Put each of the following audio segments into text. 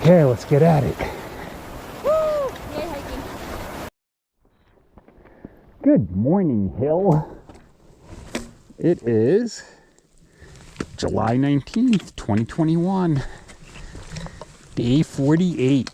Okay, let's get at it. Woo! Yay, hiking. Good morning, Hill. It is July 19th, 2021. Day 48.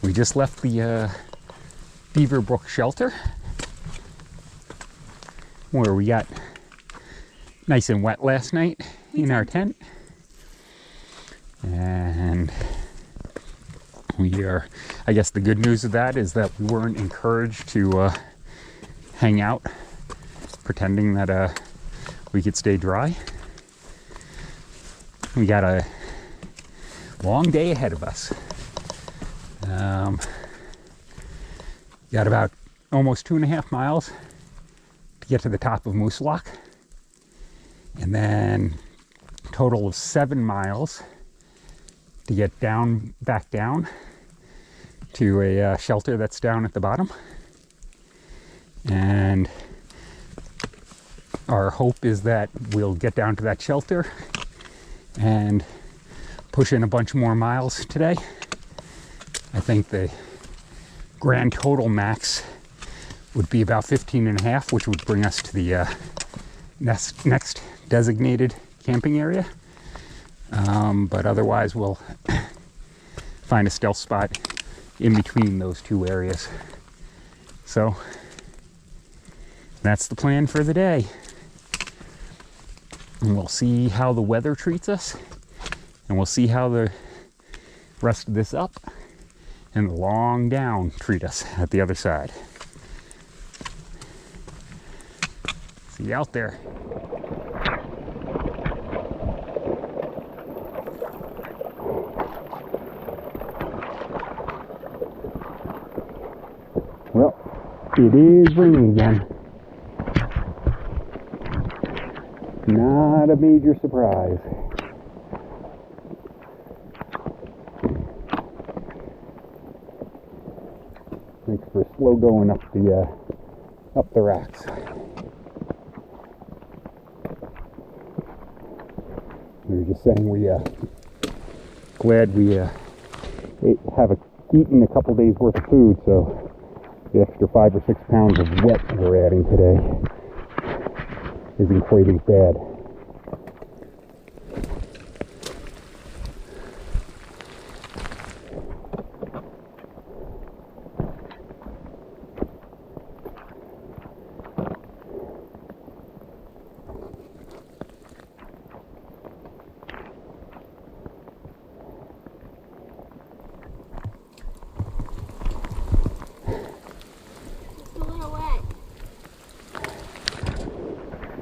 We just left the Beaver Brook shelter where we got nice and wet last night in our tent. And we are, I guess the good news of that is that we weren't encouraged to hang out pretending that we could stay dry. We got a long day ahead of us. Got about almost 2.5 miles to get to the top of Moosilauke, and then a total of 7 miles to get back down to a shelter that's down at the bottom. And our hope is that we'll get down to that shelter and push in a bunch more miles today. I think the grand total max would be about 15.5, which would bring us to the next designated camping area. But otherwise we'll find a stealth spot in between those two areas. So that's the plan for the day. And we'll see how the weather treats us, and we'll see how the rest of this up and the long down treat us at the other side. See you out there. Well, it is raining again. Not a major surprise. Makes for slow going up the racks. We were just saying glad we eaten a couple days worth of food, so the extra 5 or 6 pounds of wet we're adding today isn't quite as bad.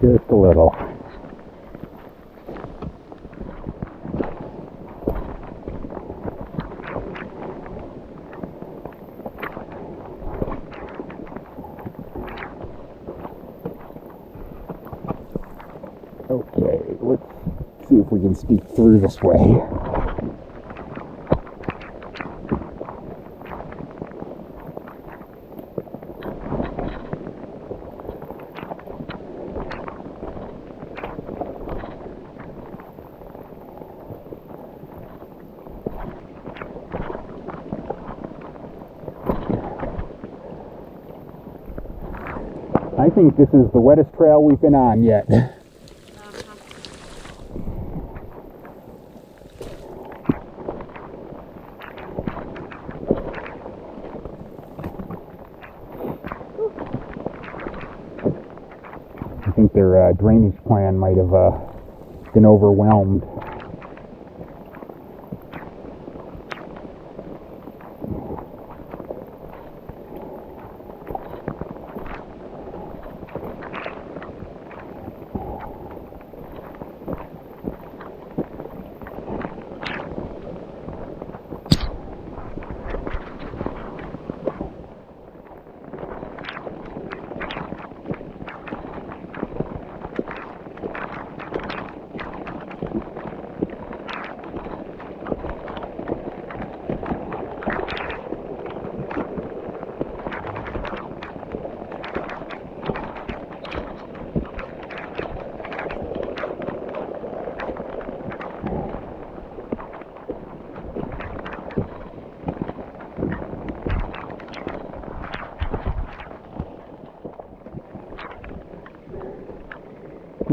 Just a little. Okay, let's see if we can sneak through this way. I think this is the wettest trail we've been on yet. I think their drainage plan might have been overwhelmed.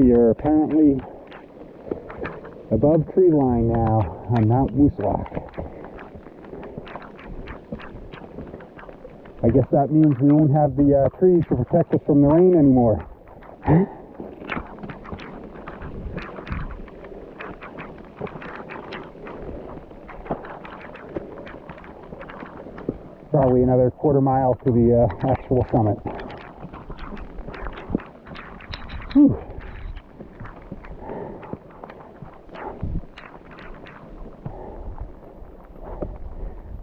We are apparently above tree line now on Mount Moosilauke. I guess that means we won't have the trees to protect us from the rain anymore. Probably another quarter-mile to the actual summit. Whew.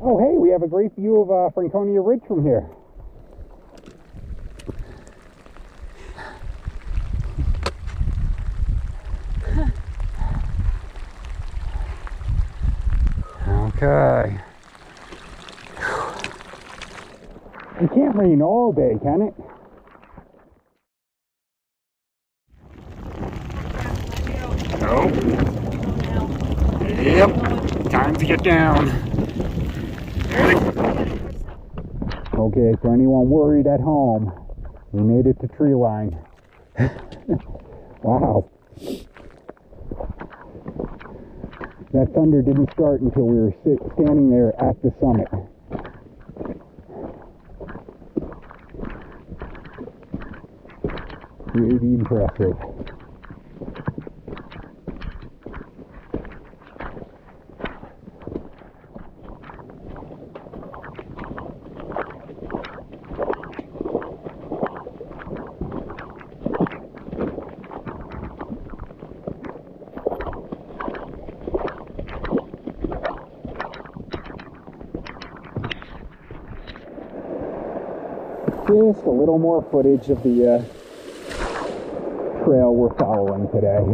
Oh, hey, we have a great view of Franconia Ridge from here. Okay. It can't rain all day, can it? Nope. Yep. Time to get down. Okay, for anyone worried at home, we made it to tree line. Wow. That thunder didn't start until we were standing there at the summit. Really impressive. Just a little more footage of the trail we're following today.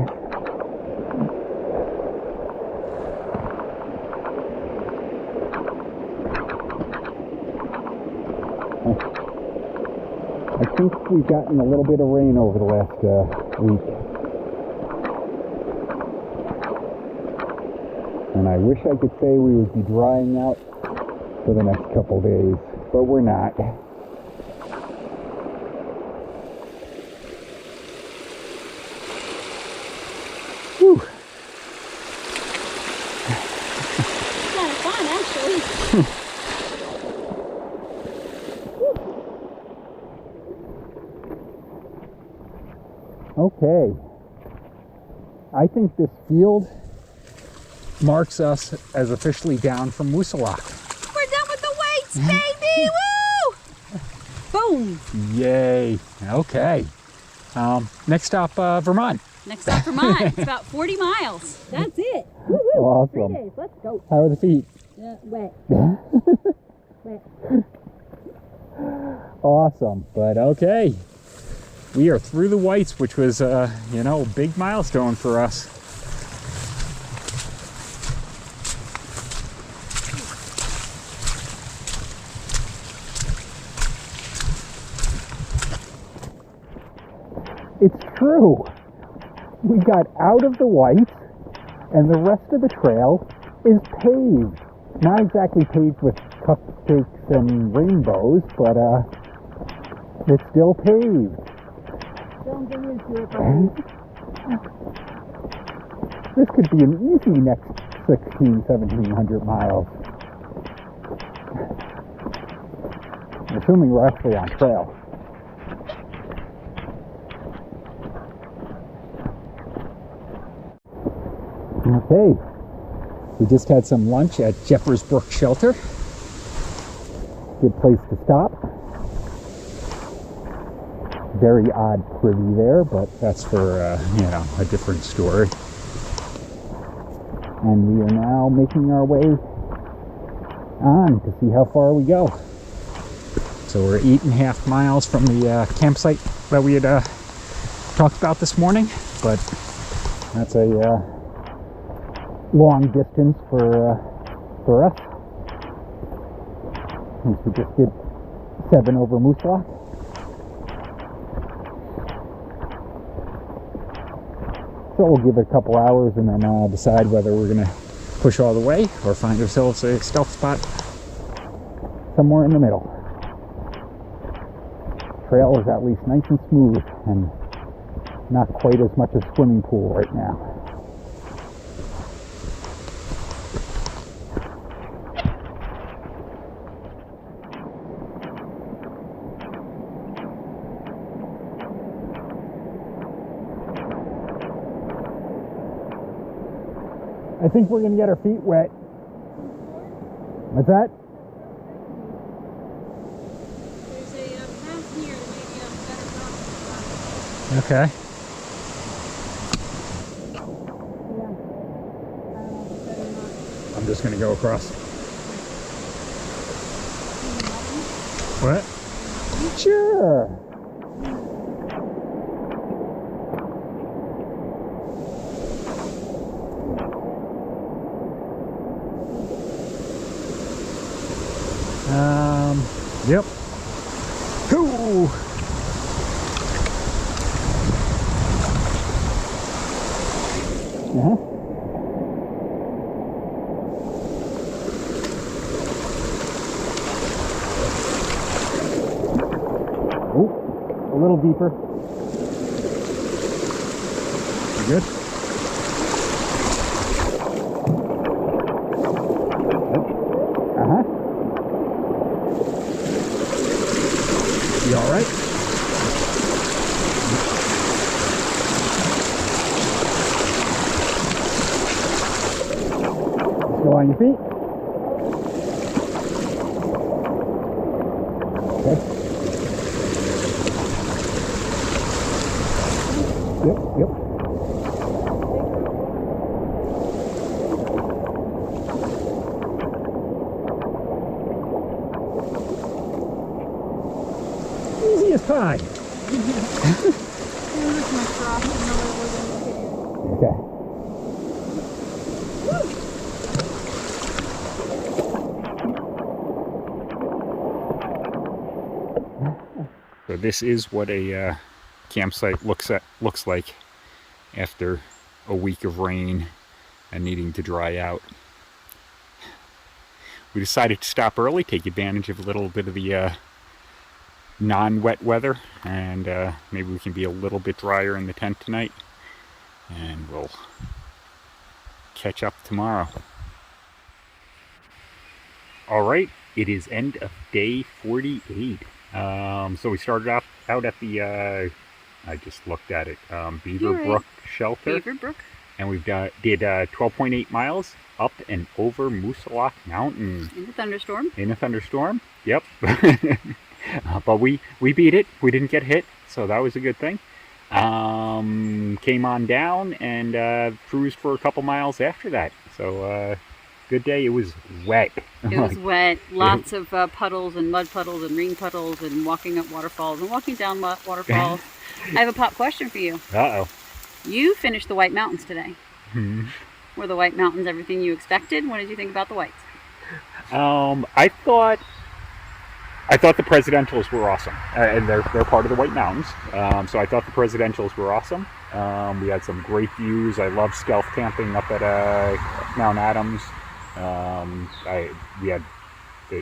I think we've gotten a little bit of rain over the last week. And I wish I could say we would be drying out for the next couple days, but we're not. Whew. It's kind of fun, actually. Okay. I think this field marks us as officially down from Moosilauke. We're done with the weights, baby! Woo! Boom! Yay. Okay. Next stop, Vermont. Next stop, Vermont. It's about 40 miles. That's it. Woo-hoo. Awesome. 3 days. Let's go. How are the feet? Wet. Wet. Awesome. But okay. We are through the whites, which was, a big milestone for us. It's true. We got out of the whites, and the rest of the trail is paved. Not exactly paved with cupcakes and rainbows, but it's still paved. Don't get used to it, buddy. This could be an easy next 1,700 miles. Assuming we're actually on trail. Okay, we just had some lunch at Jeffers Brook Shelter. Good place to stop. Very odd privy there, but that's for, a different story. And we are now making our way on to see how far we go. So we're 8.5 miles from the campsite that we had talked about this morning, but that's a long distance for us. Since we just did 7 over Moosilauke. So we'll give it a couple hours and then decide whether we're going to push all the way or find ourselves a stealth spot somewhere in the middle. Trail is at least nice and smooth, and not quite as much a swimming pool right now. I think we're gonna get our feet wet. What's that? There's a path here that may be a better crossing. Okay. Yeah. I'm just gonna go across. What? Sure. Yep. Ooh. Uh-huh. Oh, a little deeper. You good? Uh-huh. You all right? Go on your feet. Okay. Yep. Easy as pie. Okay. So this is what a campsite looks like after a week of rain and needing to dry out. We decided to stop early, take advantage of a little bit of the non-wet weather, and maybe we can be a little bit drier in the tent tonight, and we'll catch up tomorrow. All right, it is end of day 48. So we started out at the, I just looked at it, Beaver Brook Shelter. Beaver Brook. And we've did 12.8 miles up and over Moosilauke Mountain. In a thunderstorm. In a thunderstorm, yep. But we beat it. We didn't get hit, so that was a good thing. Came on down and cruised for a couple miles after that. So good day. It was wet. It was wet. Lots of puddles and mud puddles and rain puddles and walking up waterfalls and walking down waterfalls. I have a pop question for you. Uh-oh. You finished the White Mountains today. Hmm. Were the White Mountains everything you expected? What did you think about the Whites? I thought the Presidentials were awesome, and they're part of the White Mountains. So I thought the Presidentials were awesome. We had some great views. I love stealth camping up at Mount Adams. We had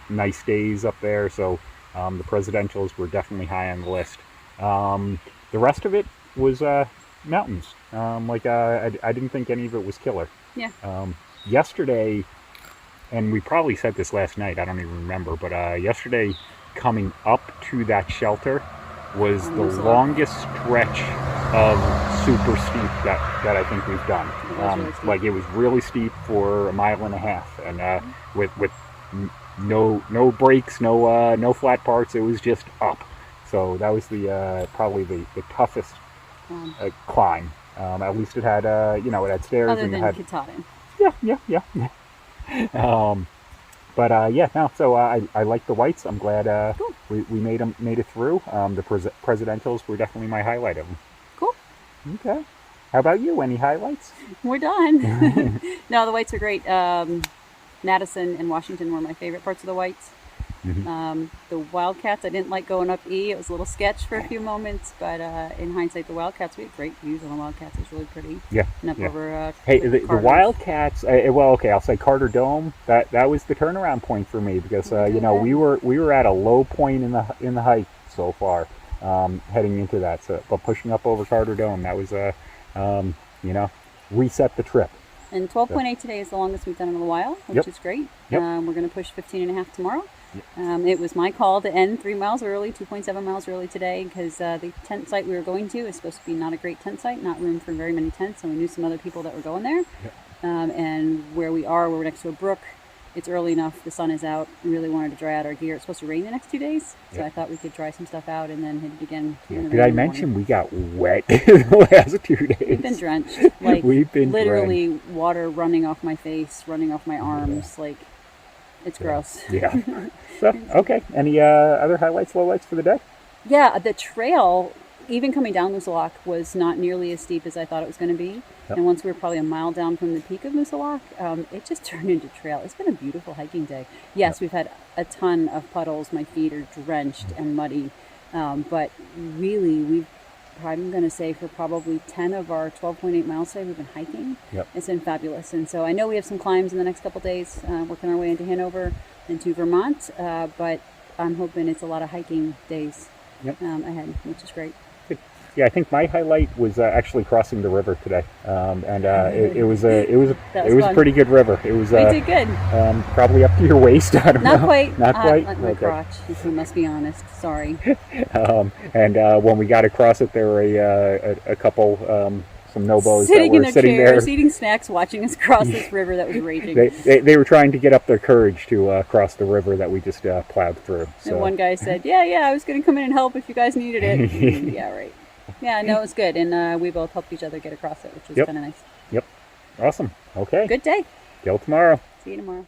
nice days up there, so the Presidentials were definitely high on the list. The rest of it was mountains. I didn't think any of it was killer. Yeah. Yesterday, and we probably said this last night, I don't even remember, but yesterday coming up to that shelter was the longest stretch of super steep that I think we've done. It was really steep for a mile and a half, and with no breaks, no flat parts. It was just up. So that was probably the toughest climb. At least it had it had stairs. Other and than it had Katahdin. Yeah. So I like the Whites. I'm glad cool. we made it through. The Presidentials were definitely my highlight of them. Cool. Okay. How about you? Any highlights? We're done. No, the Whites are great. Madison and Washington were my favorite parts of the Whites. Mm-hmm. The Wildcats, I didn't like going up E. It was a little sketch for a few moments, but in hindsight, the Wildcats, we had great views on the Wildcats. It was really pretty. Yeah. And up over. Hey, the Wildcats. I'll say Carter Dome. That was the turnaround point for me because we were at a low point in the hike so far, heading into that. So, but pushing up over Carter Dome, that was you know, reset the trip. And 12.8 today is the longest we've done in a while, which is great. We're going to push 15.5 tomorrow. It was my call to end 3 miles early, 2.7 miles early today, because the tent site we were going to is supposed to be not a great tent site, not room for very many tents, and we knew some other people that were going there. And where we are, we're next to a brook. It's early enough, the sun is out. We really wanted to dry out our gear. It's supposed to rain the next 2 days, so I thought we could dry some stuff out and then hit it again. Did I mention we got wet the last 2 days? We've been drenched. Like, we've been literally drenched. Water running off my face, running off my arms. Like, it's gross. So, okay. Any other highlights, lowlights for the day? Yeah, the trail, even coming down Moosilauke, was not nearly as steep as I thought it was going to be. And once we were probably a mile down from the peak of Moosilauke, it just turned into trail. It's been a beautiful hiking day. Yes, we've had a ton of puddles. My feet are drenched and muddy. But really, I'm going to say for probably 10 of our 12.8 miles today, we've been hiking. It's been fabulous. And so I know we have some climbs in the next couple days, working our way into Hanover and to Vermont. But I'm hoping it's a lot of hiking days ahead, which is great. Yeah, I think my highlight was actually crossing the river today, and it was a pretty good river. It was. We did good. Probably up to your waist. I don't know. Not quite. Not quite. Like my crotch. If we must be honest. Sorry. And when we got across it, there were a couple some nobos sitting that were in sitting chairs, there, eating snacks, watching us cross this river that was raging. They were trying to get up their courage to cross the river that we just plowed through. So. And one guy said, "Yeah, I was going to come in and help if you guys needed it." Yeah, right. Yeah, no, it was good, and we both helped each other get across it, which was kind of nice. Awesome. Okay. Good day. Till tomorrow. See you tomorrow.